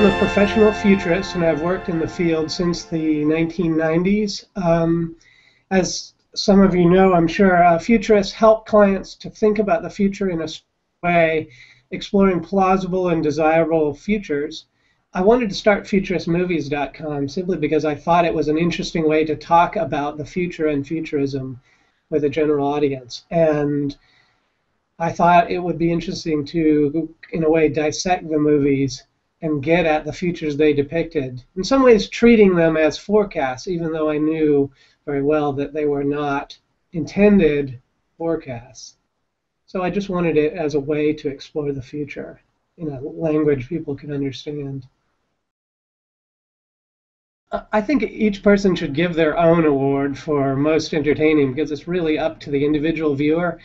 I'm a professional futurist, and I've worked in the field since the 1990s. As some of you know, I'm sure, futurists help clients to think about the future in a way, exploring plausible and desirable futures. I wanted to start futuristmovies.com simply because I thought it was an interesting way to talk about the future and futurism with a general audience. And I thought it would be interesting to, in a way, dissect the movies and get at the futures they depicted. In some ways, treating them as forecasts, even though I knew very well that they were not intended forecasts. So I just wanted it as a way to explore the future in a language people can understand. I think each person should give their own award for most entertaining because it's really up to the individual viewer.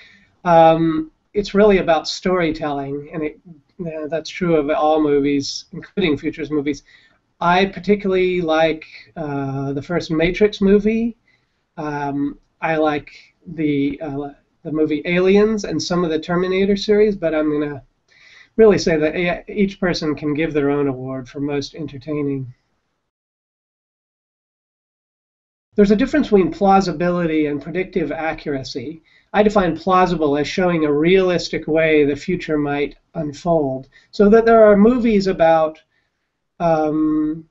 It's really about storytelling, and that's true of all movies, including futures movies. I particularly like the first Matrix movie. I like the movie Aliens and some of the Terminator series, but I'm going to really say that each person can give their own award for most entertaining. There's a difference between plausibility and predictive accuracy. I define plausible as showing a realistic way the future might unfold. So that there are movies about alien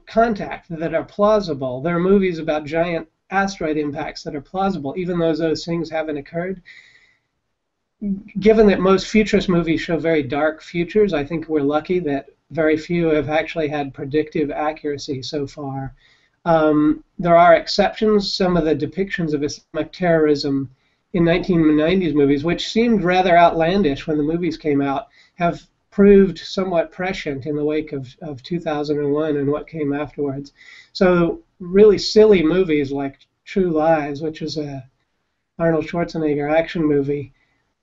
contact that are plausible. There are movies about giant asteroid impacts that are plausible, even though those things haven't occurred. Given that most futurist movies show very dark futures, I think we're lucky that very few have actually had predictive accuracy so far. There are exceptions. Some of the depictions of Islamic terrorism in 1990s movies, which seemed rather outlandish when the movies came out, have proved somewhat prescient in the wake of 2001 and what came afterwards. So really silly movies like True Lies, which is a Arnold Schwarzenegger action movie,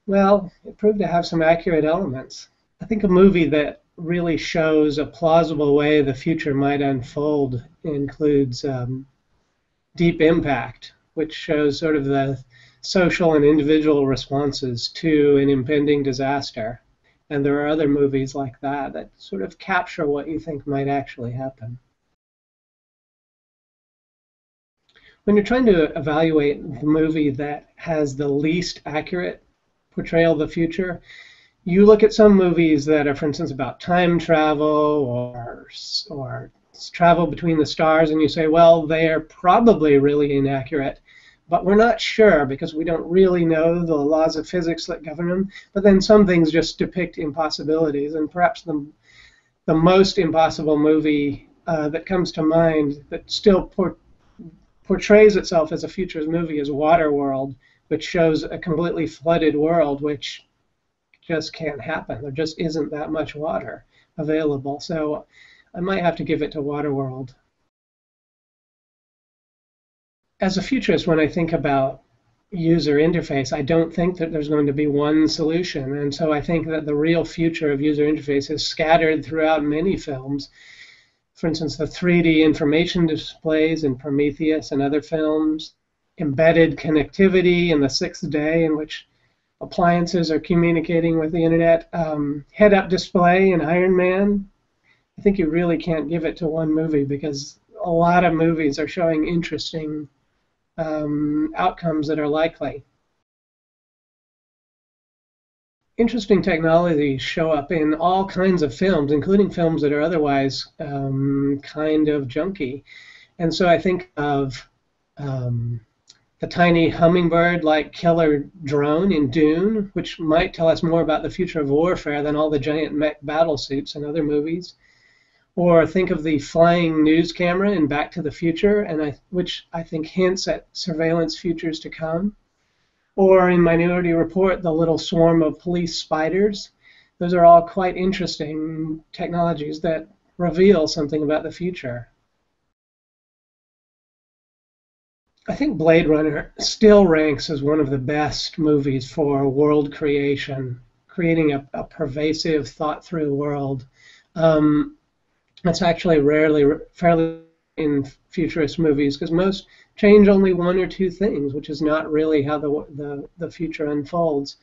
well, it proved to have some accurate elements. I think a movie that really shows a plausible way the future might unfold includes Deep Impact, which shows sort of the social and individual responses to an impending disaster. And there are other movies like that that sort of capture what you think might actually happen. When you're trying to evaluate the movie that has the least accurate portrayal of the future, you look at some movies that are, for instance, about time travel or travel between the stars, and you say, well, they are probably really inaccurate, but we're not sure because we don't really know the laws of physics that govern them. But then some things just depict impossibilities, and perhaps the most impossible movie that comes to mind that still portrays itself as a futurist movie is Waterworld, which shows a completely flooded world, which just can't happen. There just isn't that much water available. So I might have to give it to Waterworld. As a futurist, when I think about user interface, I don't think that there's going to be one solution. And so I think that the real future of user interface is scattered throughout many films. For instance, the 3D information displays in Prometheus and other films, embedded connectivity in The Sixth Day, in which appliances are communicating with the internet, head-up display in Iron Man. I think you really can't give it to one movie because a lot of movies are showing interesting outcomes that are likely. Interesting technologies show up in all kinds of films, including films that are otherwise kind of junky. And so I think of the tiny hummingbird-like killer drone in Dune, which might tell us more about the future of warfare than all the giant mech battle suits in other movies. Or think of the flying news camera in Back to the Future, which I think hints at surveillance futures to come. Or in Minority Report, the little swarm of police spiders. Those are all quite interesting technologies that reveal something about the future. I think Blade Runner still ranks as one of the best movies for world creation, creating a pervasive, thought-through world. That's actually fairly in futurist movies, because most change only one or two things, which is not really how the future unfolds.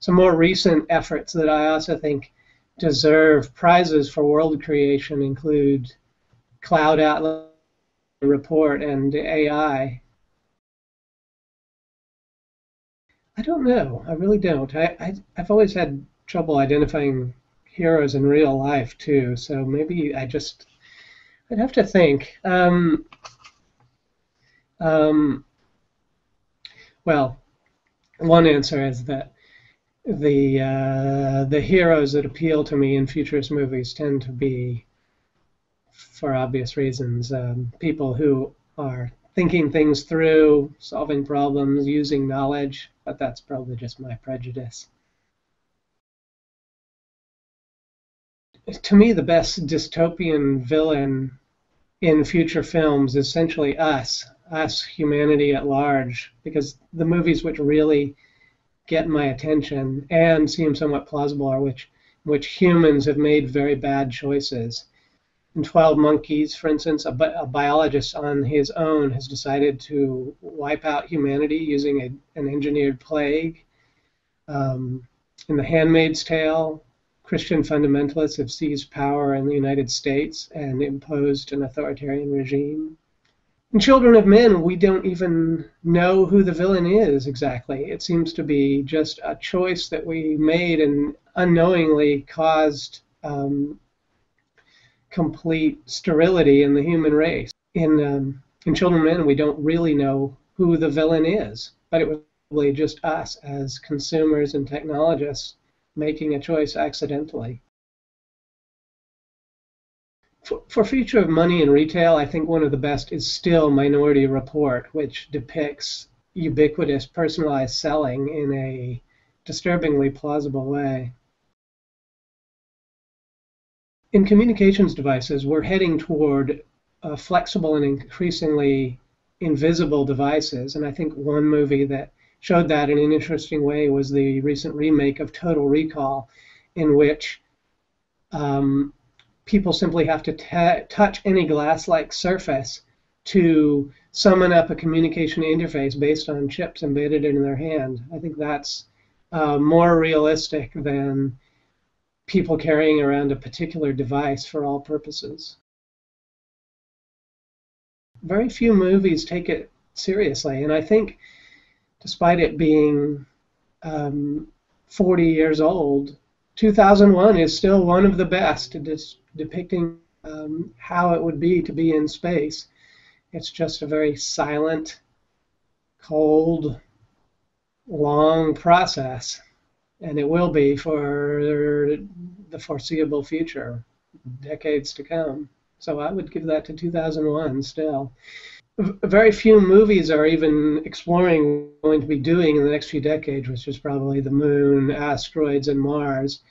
Some more recent efforts that I also think deserve prizes for world creation include Cloud Atlas Report and AI. I don't know. I really don't. I've always had trouble identifying heroes in real life too. So maybe I'd have to think. Um, well, one answer is that the heroes that appeal to me in futurist movies tend to be, for obvious reasons, people who are thinking things through, solving problems, using knowledge. But that's probably just my prejudice. To me, the best dystopian villain in future films is essentially us, humanity at large, because the movies which really get my attention and seem somewhat plausible are which humans have made very bad choices. In 12 Monkeys, for instance, a biologist on his own has decided to wipe out humanity using an engineered plague. In The Handmaid's Tale, Christian fundamentalists have seized power in the United States and imposed an authoritarian regime. In Children of Men, we don't even know who the villain is exactly. It seems to be just a choice that we made and unknowingly caused complete sterility in the human race. In Children of Men, we don't really know who the villain is, but it was probably just us as consumers and technologists making a choice accidentally. For future of money in retail, I think one of the best is still Minority Report, which depicts ubiquitous personalized selling in a disturbingly plausible way. In communications devices, we're heading toward flexible and increasingly invisible devices, and I think one movie that showed that in an interesting way was the recent remake of Total Recall, in which people simply have to touch any glass-like surface to summon up a communication interface based on chips embedded in their hand. I think that's more realistic than people carrying around a particular device for all purposes. Very few movies take it seriously, and I think despite it being 40 years old, 2001 is still one of the best depicting how it would be to be in space. It's just a very silent, cold, long process, and it will be for the foreseeable future, decades to come. So I would give that to 2001 still. Very few movies are even exploring what we're going to be doing in the next few decades, which is probably the moon, asteroids, and Mars.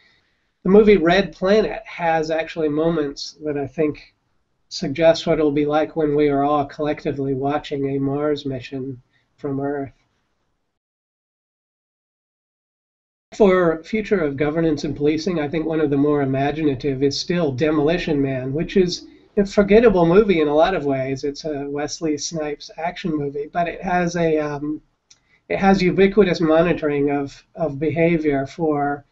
The movie Red Planet has actually moments that I think suggest what it'll be like when we are all collectively watching a Mars mission from Earth. For future of governance and policing, I think one of the more imaginative is still Demolition Man, which is a forgettable movie in a lot of ways. It's a Wesley Snipes action movie, but it has ubiquitous monitoring of behavior for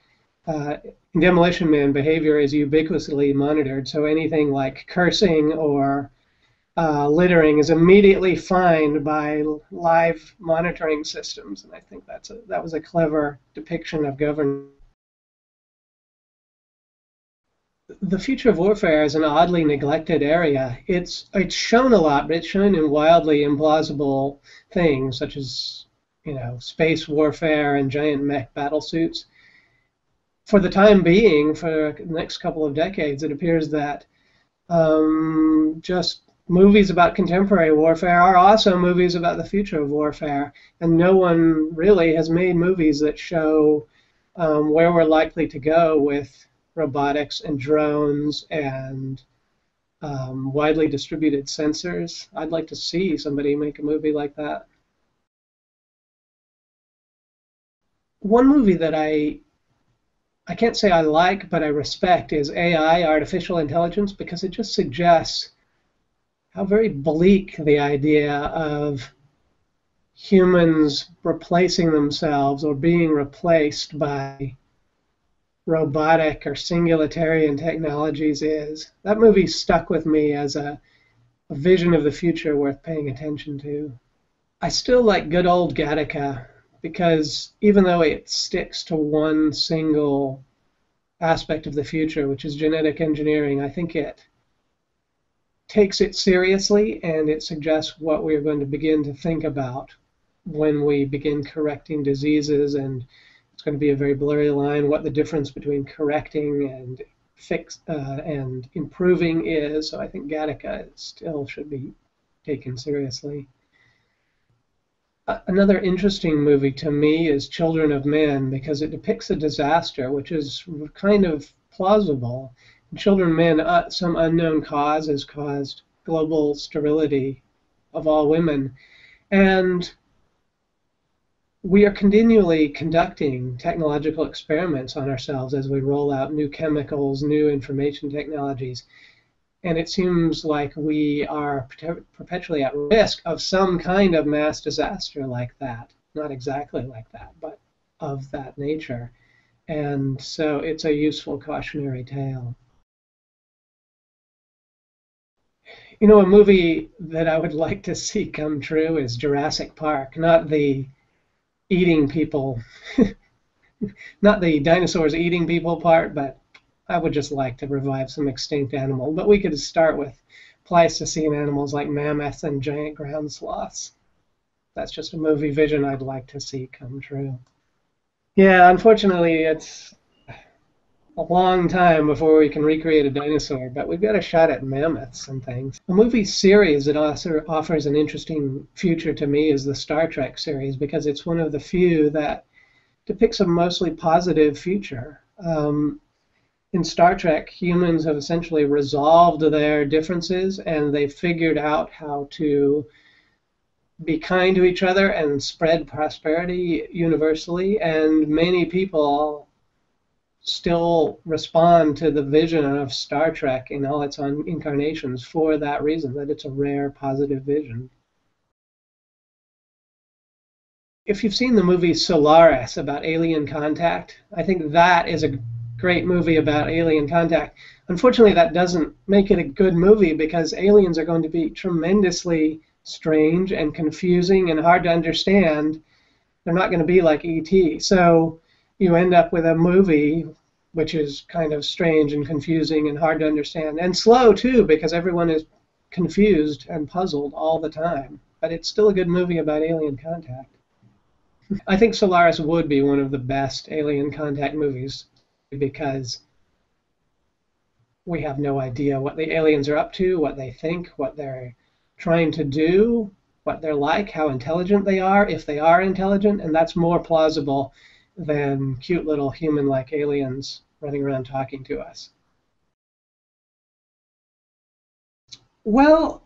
in Demolition Man, behavior is ubiquitously monitored, so anything like cursing or littering is immediately fined by live monitoring systems, and I think that was a clever depiction of governance. The future of warfare is an oddly neglected area. It's shown a lot, but it's shown in wildly implausible things, such as space warfare and giant mech battlesuits. For the time being, for the next couple of decades, it appears that just movies about contemporary warfare are also movies about the future of warfare, and no one really has made movies that show where we're likely to go with robotics and drones and widely distributed sensors. I'd like to see somebody make a movie like that. One movie that I can't say I like, but I respect is AI, artificial intelligence, because it just suggests how very bleak the idea of humans replacing themselves or being replaced by robotic or singularitarian technologies is. That movie stuck with me as a vision of the future worth paying attention to. I still like good old Gattaca because even though it sticks to one single aspect of the future, which is genetic engineering, I think it takes it seriously and it suggests what we're going to begin to think about when we begin correcting diseases. And it's going to be a very blurry line what the difference between correcting and and improving is. So I think Gattaca still should be taken seriously. Another interesting movie to me is Children of Men because it depicts a disaster, which is kind of plausible. In Children of Men, some unknown cause has caused global sterility of all women. And we are continually conducting technological experiments on ourselves as we roll out new chemicals, new information technologies. And it seems like we are perpetually at risk of some kind of mass disaster like that. Not exactly like that, but of that nature. And so it's a useful cautionary tale. You know, a movie that I would like to see come true is Jurassic Park, not the eating people, not the dinosaurs eating people part, but I would just like to revive some extinct animal. But we could start with Pleistocene animals like mammoths and giant ground sloths. That's just a movie vision I'd like to see come true. Yeah, unfortunately, it's a long time before we can recreate a dinosaur, but we've got a shot at mammoths and things. A movie series that also offers an interesting future to me is the Star Trek series because it's one of the few that depicts a mostly positive future. In Star Trek, humans have essentially resolved their differences and they've figured out how to be kind to each other and spread prosperity universally. And many people still respond to the vision of Star Trek in all its incarnations for that reason, that it's a rare positive vision. If you've seen the movie Solaris about alien contact, I think that is a great movie about alien contact. Unfortunately, that doesn't make it a good movie because aliens are going to be tremendously strange and confusing and hard to understand. They're not going to be like E.T. So you end up with a movie which is kind of strange and confusing and hard to understand and slow too because everyone is confused and puzzled all the time. But it's still a good movie about alien contact. I think Solaris would be one of the best alien contact movies because we have no idea what the aliens are up to, what they think, what they're trying to do, what they're like, how intelligent they are, if they are intelligent, and that's more plausible than cute little human-like aliens running around talking to us. Well,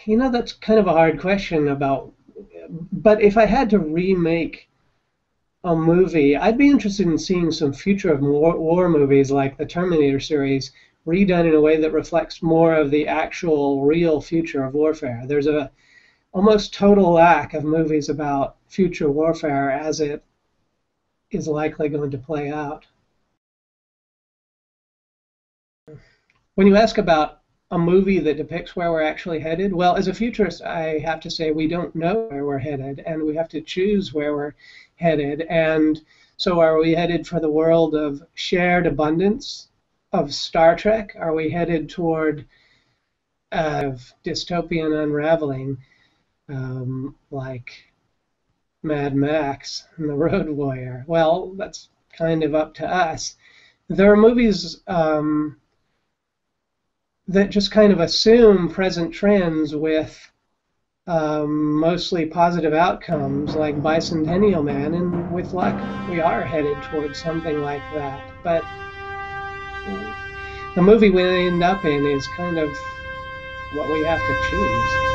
you know, that's kind of a hard question but if I had to remake a movie, I'd be interested in seeing some future of war movies like the Terminator series redone in a way that reflects more of the actual real future of warfare. There's a almost total lack of movies about future warfare as it is likely going to play out. When you ask about a movie that depicts where we're actually headed, well, as a futurist, I have to say we don't know where we're headed, and we have to choose where we're headed. And so are we headed for the world of shared abundance of Star Trek? Are we headed toward of dystopian unraveling like Mad Max and The Road Warrior? Well, that's kind of up to us. There are movies that just kind of assume present trends with mostly positive outcomes, like Bicentennial Man, and with luck, we are headed towards something like that. But the movie we end up in is kind of what we have to choose.